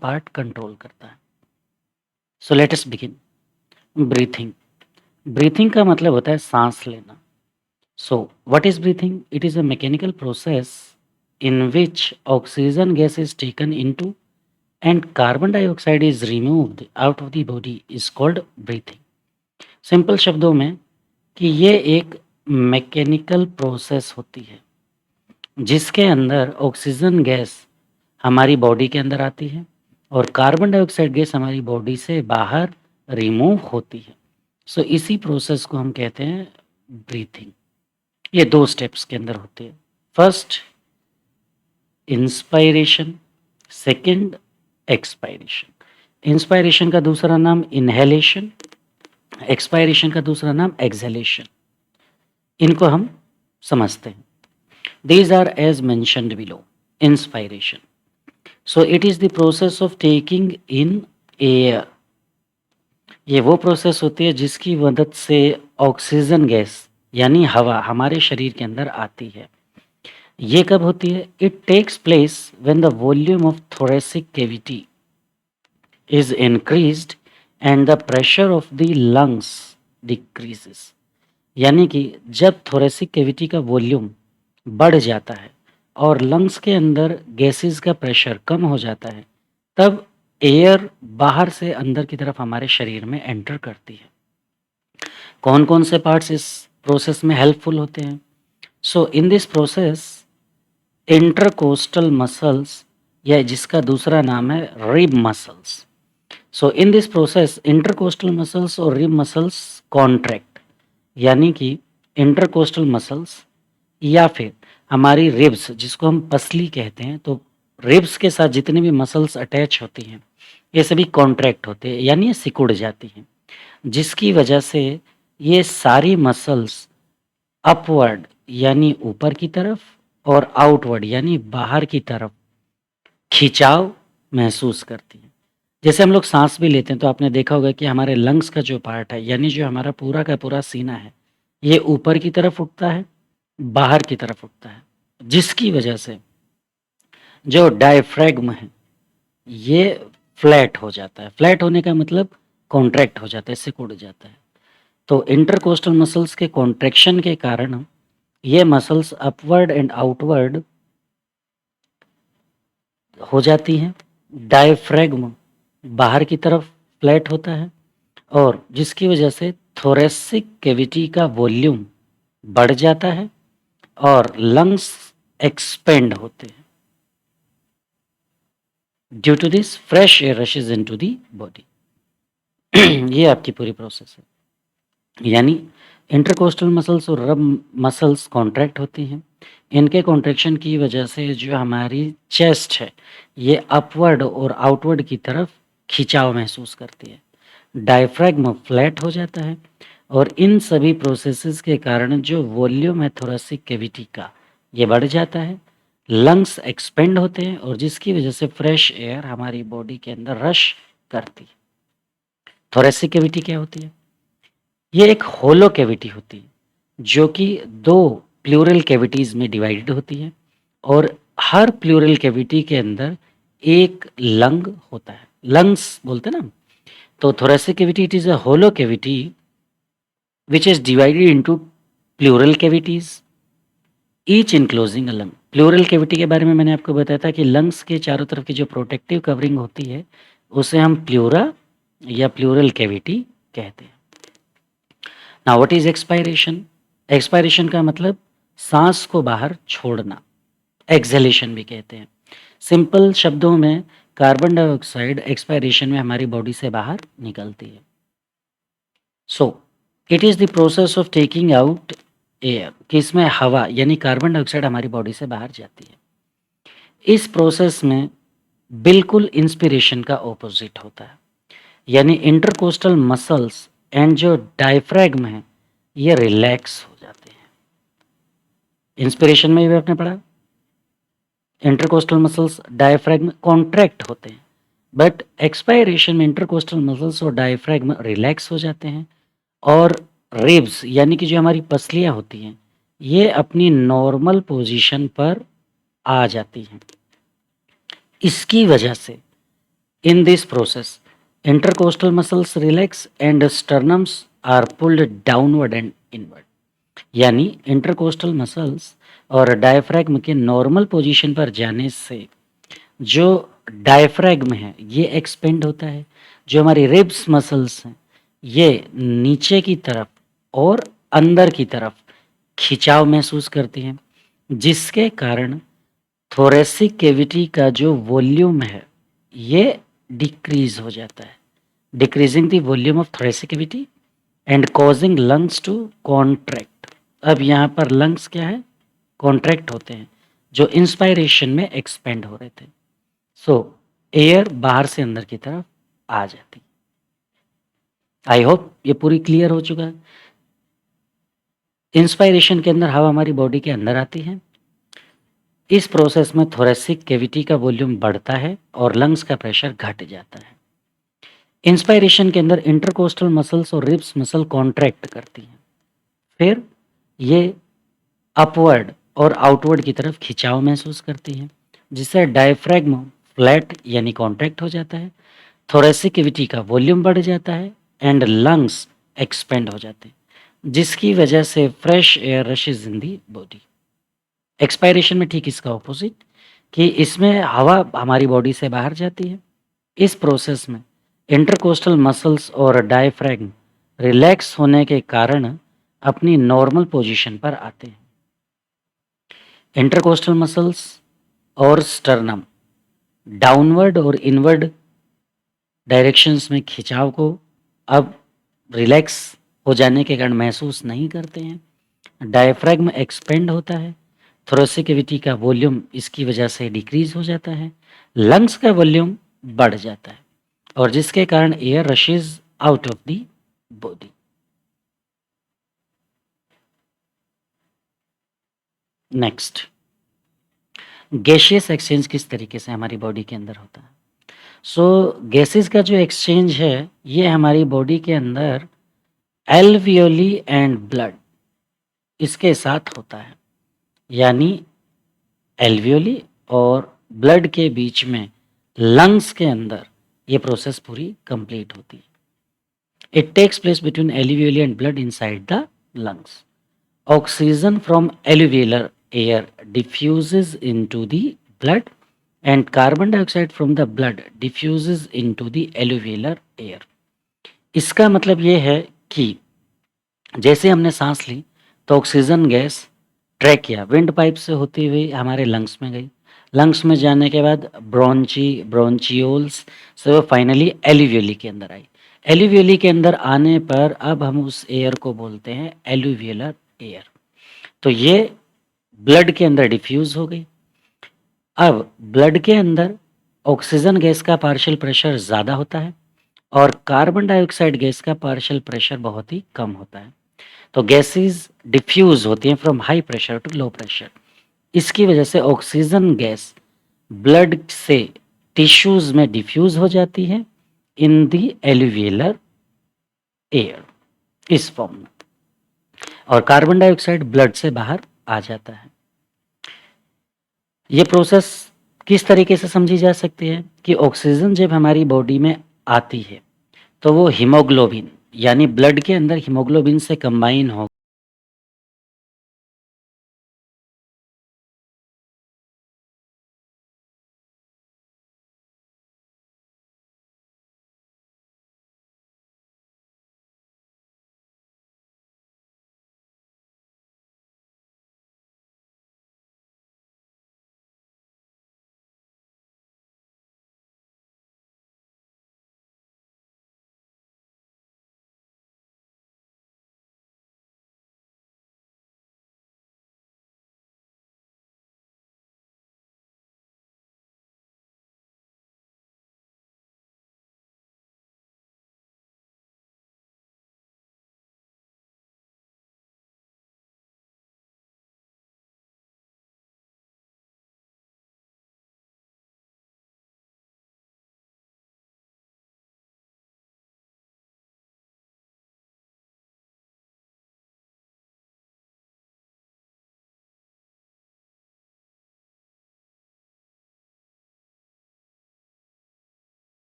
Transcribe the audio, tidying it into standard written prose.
Part control करता है। So let us begin. Breathing. Breathing का मतलब होता है सांस लेना। So what is breathing? It is a mechanical process in which oxygen gas is taken into and carbon dioxide is removed out of the body is called breathing. Simple शब्दों में कि ये एक मैकेनिकल प्रोसेस होती है जिसके अंदर oxygen gas हमारी बॉडी के अंदर आती है और कार्बन डाइऑक्साइड गैस हमारी बॉडी से बाहर रिमूव होती है। सो इसी प्रोसेस को हम कहते हैं ब्रीथिंग। ये दो स्टेप्स के अंदर होते हैं। First inspiration, second expiration. Inspiration का दूसरा नाम इनहेलेशन, एक्सपायरेशन का दूसरा नाम एक्सहेलेशन। इनको हम समझते हैं। These are as mentioned below. Inspiration. So it is the process of taking in air. ये वो प्रोसेस होती है जिसकी मदद से ऑक्सीजन गैस यानी हवा हमारे शरीर के अंदर आती है। ये कब होती है? It takes place when the volume of thoracic cavity is increased and the pressure of the lungs decreases. यानी कि जब थोरेसिक कैविटी का वॉल्यूम बढ़ जाता है और लंग्स के अंदर गैसेस का प्रेशर कम हो जाता है, तब एयर बाहर से अंदर की तरफ हमारे शरीर में एंटर करती है। कौन कौन से पार्ट्स इस प्रोसेस में हेल्पफुल होते हैं? So in this process intercostal muscles, या जिसका दूसरा नाम है rib muscles. So in this process intercostal muscles और रिब मसल्स कॉन्ट्रैक्ट, यानी कि इंटरकोस्टल मसल्स या फिर हमारी रिब्स जिसको हम पसली कहते हैं, तो रिब्स के साथ जितनी भी मसल्स अटैच होती हैं ये सभी कॉन्ट्रैक्ट होते हैं, यानी ये सिकुड़ जाती हैं, जिसकी वजह से ये सारी मसल्स अपवर्ड यानी ऊपर की तरफ और आउटवर्ड यानी बाहर की तरफ खिंचाव महसूस करती हैं। जैसे हम लोग सांस भी लेते हैं तो आपने देखा होगा कि हमारे लंग्स का जो पार्ट है यानी जो हमारा पूरा का पूरा सीना है ये ऊपर की तरफ उठता है, बाहर की तरफ उठता है, जिसकी वजह से जो डायफ्रैगम है ये फ्लैट हो जाता है। फ्लैट होने का मतलब कॉन्ट्रैक्ट हो जाता है, सिकुड़ जाता है। तो इंटरकोस्टल मसल्स के कॉन्ट्रैक्शन के कारण ये मसल्स अपवर्ड एंड आउटवर्ड हो जाती हैं। डायफ्रैगम बाहर की तरफ फ्लैट होता है और जिसकी वजह से थोरेसिक कैविटी का वॉल्यूम बढ़ जाता है और लंग्स एक्सपेंड होते हैं। Due to this fresh air rushes into the body. ये आपकी पूरी प्रोसेस है। यानी इंटरकोस्टल मसल्स और रब मसल्स कॉन्ट्रैक्ट होती हैं। इनके कॉन्ट्रैक्शन की वजह से जो हमारी चेस्ट है ये अपवर्ड और आउटवर्ड की तरफ खिंचाव महसूस करती है। डायफ्रैगम फ्लैट हो जाता है और इन सभी प्रोसेसेस के कारण जो वॉल्यूम है थोरेसिक कैविटी का ये बढ़ जाता है, लंग्स एक्सपेंड होते हैं और जिसकी वजह से फ्रेश एयर हमारी बॉडी के अंदर रश करती है। थोरेसिक कैविटी क्या होती है? ये एक होलो कैविटी होती है जो कि दो प्लूरल कैविटीज में डिवाइडेड होती है और हर प्लूरल कैविटी के अंदर एक लंग होता है। लंग्स बोलते हैं ना। तो thoracic cavity it is a hollow cavity which is divided into pleural cavities each enclosing a lung। Pleural cavity के बारे में मैंने आपको बताया था कि लंग्स के चारों तरफ की जो प्रोटेक्टिव कवरिंग होती है उसे हम प्लूरा या प्लूरल कैविटी कहते हैं। Now what is expiration? Expiration का मतलब सांस को बाहर छोड़ना, एक्सहेलेशन भी कहते हैं। सिंपल शब्दों में कार्बन डाइऑक्साइड एक्सपायरेशन में हमारी बॉडी से बाहर निकलती है। So it is the process of taking out air, कि इसमें हवा यानी कार्बन डाइऑक्साइड हमारी बॉडी से बाहर जाती है। इस प्रोसेस में बिल्कुल इंस्पिरेशन का ऑपोजिट होता है, यानी इंटरकोस्टल मसल्स एंड जो डायफ्रैगम है ये रिलैक्स हो जाते हैं। इंस्पिरेशन में भी आपने पढ़ा इंटरकोस्टल मसल्स डायफ्रैगम कॉन्ट्रैक्ट होते हैं, बट एक्सपायरेशन में इंटरकोस्टल मसल्स और डायफ्रैगम रिलैक्स हो जाते हैं और रिब्स यानी कि जो हमारी पसलियाँ होती हैं ये अपनी नॉर्मल पोजीशन पर आ जाती हैं। इसकी वजह से In this process, intercostal muscles relax and sternums are pulled downward and inward. यानी इंटरकोस्टल मसल्स और डायफ्रैग्म के नॉर्मल पोजीशन पर जाने से जो डायफ्रैग्म है ये एक्सपेंड होता है, जो हमारी रिब्स मसल्स हैं ये नीचे की तरफ और अंदर की तरफ खिंचाव महसूस करती हैं, जिसके कारण थोरेसिक कैविटी का जो वॉल्यूम है ये डिक्रीज हो जाता है, decreasing the volume of thoracic cavity and causing lungs to contract. अब यहाँ पर लंग्स क्या है, कॉन्ट्रैक्ट होते हैं, जो इंस्पायरेशन में एक्सपेंड हो रहे थे। सो एयर बाहर से अंदर की तरफ आ जाती। आई होप ये पूरी क्लियर हो चुका है। इंस्पायरेशन के अंदर हवा हमारी बॉडी के अंदर आती है, इस प्रोसेस में थोरेसिक कैविटी का वॉल्यूम बढ़ता है और लंग्स का प्रेशर घट जाता है। इंस्पायरेशन के अंदर इंटरकोस्टल मसल्स और रिब्स मसल कॉन्ट्रैक्ट करती हैं, फिर ये अपवर्ड और आउटवर्ड की तरफ खिंचाव महसूस करती है, जिससे डायफ्रैग्म फ्लैट यानी कॉन्ट्रैक्ट हो जाता है, थोरेसिक कैविटी का वॉल्यूम बढ़ जाता है एंड लंग्स एक्सपेंड हो जाते हैं, जिसकी वजह से fresh air rushes in the body. Expiration में ठीक इसका ऑपोजिट, कि इसमें हवा हमारी बॉडी से बाहर जाती है। इस प्रोसेस में इंटरकोस्टल मसल्स और डायफ्रैग्म रिलैक्स होने के कारण अपनी नॉर्मल पोजीशन पर आते हैं। इंटरकोस्टल मसल्स और स्टर्नम डाउनवर्ड और इनवर्ड डायरेक्शंस में खिंचाव को अब रिलैक्स हो जाने के कारण महसूस नहीं करते हैं। डायफ्रैग्म एक्सपेंड होता है, थोरेसिक कैविटी का वॉल्यूम इसकी वजह से डिक्रीज हो जाता है, लंग्स का वॉल्यूम बढ़ जाता है और जिसके कारण air rushes out of the body. Next, gaseous exchange किस तरीके से हमारी बॉडी के अंदर होता है। गैसेस का जो एक्सचेंज है ये हमारी बॉडी के अंदर एल्वियोली एंड ब्लड इसके साथ होता है, यानी एल्वियोली और ब्लड के बीच में लंग्स के अंदर ये प्रोसेस पूरी कंप्लीट होती है। It takes place between alveoli and blood inside the lungs. Oxygen from alveolar air diffuses into the blood and carbon dioxide from the blood diffuses into the alveolar air। इसका मतलब ये है कि जैसे हमने सांस ली तो oxygen gas trachea wind pipe से होती हुई हमारे लंग्स में गई, लंग्स में जाने के बाद ब्रोंचियोल्स से वो फाइनली एल्वियोली के अंदर आई। एल्वियोली के अंदर आने पर अब हम उस एयर को बोलते हैं एल्वियोलर एयर। तो ये ब्लड के अंदर डिफ्यूज हो गई। अब ब्लड के अंदर ऑक्सीजन गैस का पार्शियल प्रेशर ज़्यादा होता है और कार्बन डाइऑक्साइड गैस का पार्शियल प्रेशर बहुत ही कम होता है, तो गैसेस डिफ्यूज होती हैं from high pressure to low pressure. इसकी वजह से ऑक्सीजन गैस ब्लड से टिश्यूज में डिफ्यूज हो जाती है इन द एल्वियोलर एयर इस फॉर्म में, और कार्बन डाइऑक्साइड ब्लड से बाहर आ जाता है। ये प्रोसेस किस तरीके से समझी जा सकती है कि ऑक्सीजन जब हमारी बॉडी में आती है तो वो हीमोग्लोबिन यानी ब्लड के अंदर हीमोग्लोबिन से कंबाइन हो